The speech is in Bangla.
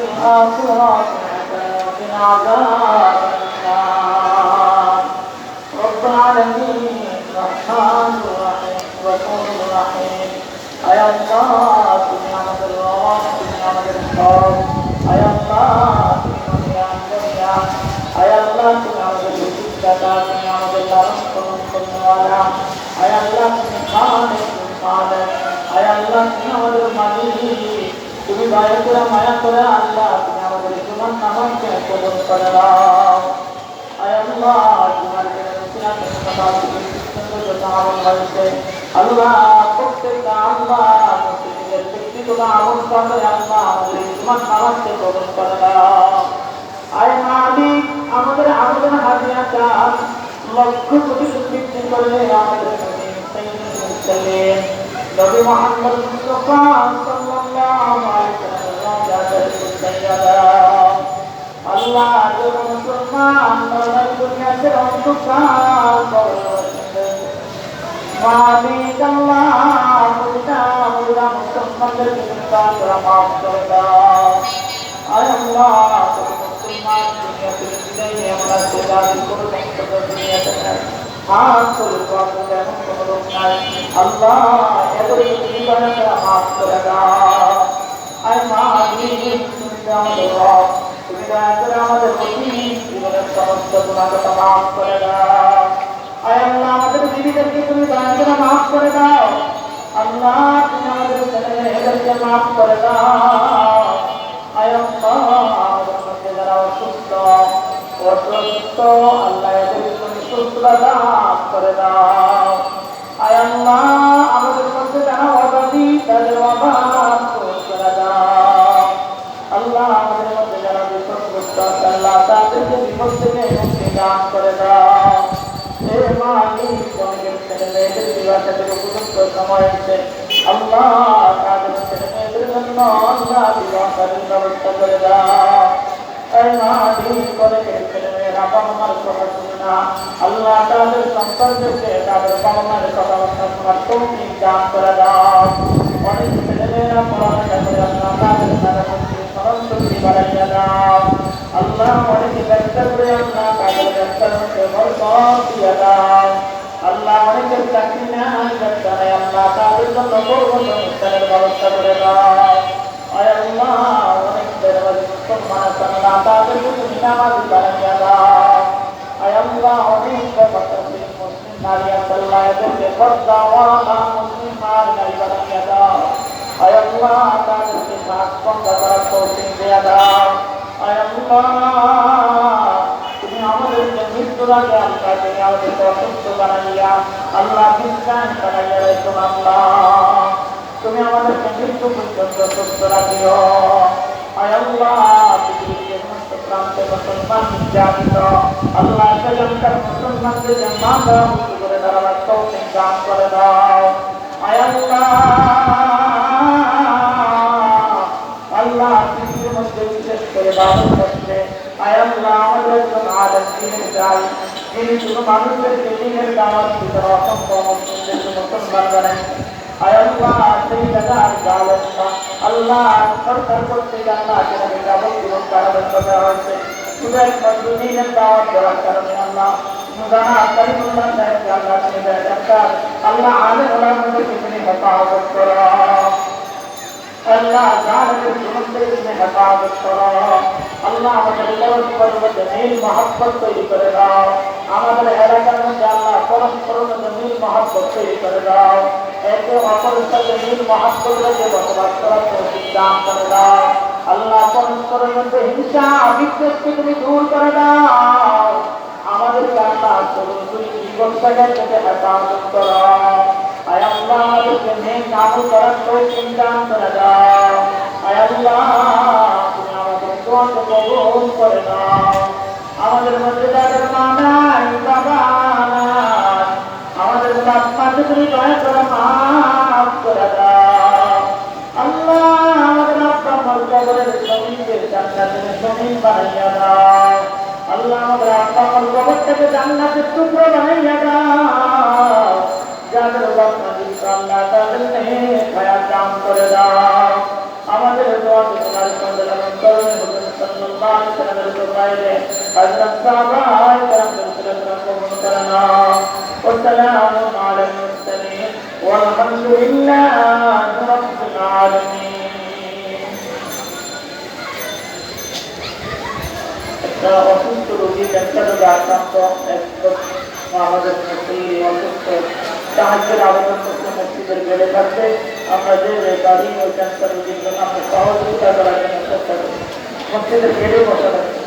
الآخرة حسنة وقنا عذاب النار رب العالمين الرحمن الرحيم الغفور الرحيم يا الله তুমি আমাদের রব তুমি আমাদের সব يا الله তুমি আমাদের দয়াল يا الله তুমি আমাদের বিদ্যাতা তুমি আমাদের লালন পালন করনেওয়ালা يا الله তুমি খালিক তুমি মালিক يا الله তুমি আমাদের মালিক তুমি দয়া করে মায়া করে আল্লাহ তুমি আমাদের জীবন নামাজকে কবুল করে নাও আয় আল্লাহ তোমার আমল হয়েছে আল্লাহ প্রত্যেকটা আল্লাহ মুসলিমের ব্যক্তিগত আমল করে আল্লাহ আমাদের জীবন নামাজকে কবুল করে নাও আয় মালিক আমাদের আবেদন হাজিরা চান লক্ষ কোটি বৃদ্ধি করে আমাদের নবী মুহাম্মদ মুস্তাফা সাল্লাল্লাহু আলাইহি ওয়াসাল্লাম আল্লাহ যখন মুসলমান নয় দুনিয়াতে অন্ধকার মালিক আল্লাহ মুরা মুসলমানদের চিন্তা করা মাফ করে দাও আয় আল্লাহ মুসলমান দুনিয়াতে বিদায় আমরা সেদারি করে দুনিয়াতে হাত করে এমন কোন লোক নাই আল্লাহ এবারে জীবনটা মাফ করে দাও আয় মালিক তুমি আমাদের রব তুমি দয়া করে আমাদের প্রতি জীবনের সমস্ত গুনাহকে মাফ করে দাও আয় আল্লাহ আমাদের জীবিতকে তুমি দয়া করে মাফ করে দাও আল্লাহ তুমি আমাদের ছেলেমেয়েদেরকে মাফ করে দাও আয় আল্লাহ আমাদের মধ্যে যারা অসুস্থ আল্লাহ এদের তুমি সুস্থতা করে দাও আয় আল্লাহ আমাদের মধ্যে যারা অভাবী তাদের অভাব করে দাও আল্লাহ আমাদের মধ্যে যারা বিপদগ্রস্ত আছে আল্লাহ তাদেরকে বিপদ থেকে মুক্তি দান করে দাও হে মালিক অনেকের ছেলে মেয়েদের বিবাহ থেকে উপযুক্ত সময় এসে আল্লাহ তাদের ছেলে মেয়েদের জন্য আল্লাহ বিবাহের ব্যবস্থা করে দাও এই মালিক অনেকের ছেলে মেয়েরা বাবা মার কথা শুনে না আল্লাহ তাদের সন্তানদেরকে তাদের বাবা মায়ের কথাবার্তা শোনার তৌফিক দান করে দাও অনেক ছেলে মেয়েরা পড়ালেখা করে আল্লাহ তাদের স্মরণ শক্তি বাড়াইয়া দাও আল্লাহ অনেকে ব্যবসা করে আল্লাহ তাদের ব্যবসার মধ্যে বরকত দিয়ে দাও আল্লাহ অনেকের চাকরি নাই ব্যবসা নাই আল্লাহ তাদের জন্য বড় অনুষ্ঠানের ব্যবস্থা করে দাও আয় আল্লাহ অনেকদের মুসলমান আল্লাহ তাদের জন্য নামাজি বাড়াইয়া দাও আয় আল্লাহ অনেক মুসলিম নারী আল্লাহ এদেরকে পর্দাওয়ালা মুসলিম নারী বাড়াইয়া দাও আয় আল্লাহ তাদেরকে নাক বন্ধ করার তৌফিক দিয়ে দাও আয় আল্লাহ তুমি আমাদেরকে মৃত্যুর আগে আল্লাহ তুমি আমাদেরকে অসুস্থ বানাইয়া আল্লাহ বিশ্বাস বানাইয়া রেখো আল্লাহ তুমি আমাদেরকে মৃত্যু পর্যন্ত সুস্থ রাখিও আয় আল্লাহ পৃথিবীর সমস্ত প্রান্তে মুসলমান নির্যাতিত আল্লাহ সেখানকার মুসলমানদের মাথা উঁচু করে দাঁড়াবার তৌফিক দান করে দাও আয় আল্লাহ আল্লাহ পৃথিবীর মধ্যে বিশেষ করে বাবুর মধ্যে আয় আল্লাহ আমাদের একজন আলেম দিনের চাই যিনি শুধু মানুষদেরকে দিনের দাওয়াত দিতে অসংখ্য মুসলিমদেরকে মুসলমান বানাই আয় আল্লাহ সেই জায়গার জালেমা আল্লাহ সরকার কর্তৃক আল্লাহ সেখানে যাবতীয় কারাদণ্ড দেওয়া হয়েছে শুধু একমাত্র দিনের দাওয়াত দেওয়ার কারণে আল্লাহ মুদানা কারিমুল্লাহ সাহেবকে আল্লাহ তিনি দেয় আল্লাহ আলেম ওলামাদেরকে তিনি হেফাজত করা আল্লাহ জালেমের জীবনদের তুমি হেফাজত করো আল্লাহ আমাদের পরস্পরের মধ্যে মিল মহব্বত তৈরি করে দাও আমাদের এলাকার মধ্যে আল্লাহ পরস্পরের মধ্যে মিল মহব্বত তৈরি করে দাও একে অপরের সাথে মিল মহব্বত রেখে বসবাস করার তৌফিক দান করে দাও আল্লাহ পরস্পরের মধ্যে হিংসা বিদ্বেষকে তুমি দূর করে দাও আমাদেরকে আল্লাহ সরাসরি জীবন থেকে হেফাজত করো আয় আল্লাহ আমাদেরকে নেক আমল করার তৌফিক দান করে দাও আয় আল্লাহ তুমি আমাদের দোয়াকে কবুল করে দাও আমাদের মধ্যে যাদের মা নাই বাবা নাই আমাদের আত্মাকে তুমি দয়া করে মাফ করে দাও আল্লাহ আমাদের আত্মা কবরের জমিনকে জান্নাতের জমিন বানাইয়া দাও আল্লাহ আমাদের আত্মা কবরটাকে জান্নাতের টুকরো বানাইয়া দাও যাদের আল্লাহ তাদের নেক হায়াত দান করে দাও আমাদের দোয়া তোমার সাল্লাল্লাহু আলাইহি ওয়াসাল্লামের দোয়ায়ে হযরত সাহাবায়ে কেরামের সালাত কবুল করে নাও والسلام على المرسلين والحمد لله رب العالمين অসুস্থ রোগী ক্যান্সার রোগে আক্রান্ত আমাদের মুসলিম অসুস্থ সাহায্যের আবেদন করতে মসজিদের বেড়ে থাকবে আমরা যে গাড়ি ওই ক্যান্সার রোগীর জন্য আমরা সহযোগিতা করার জন্য চেষ্টা করি মসজিদের বেড়ে বসা থাকবে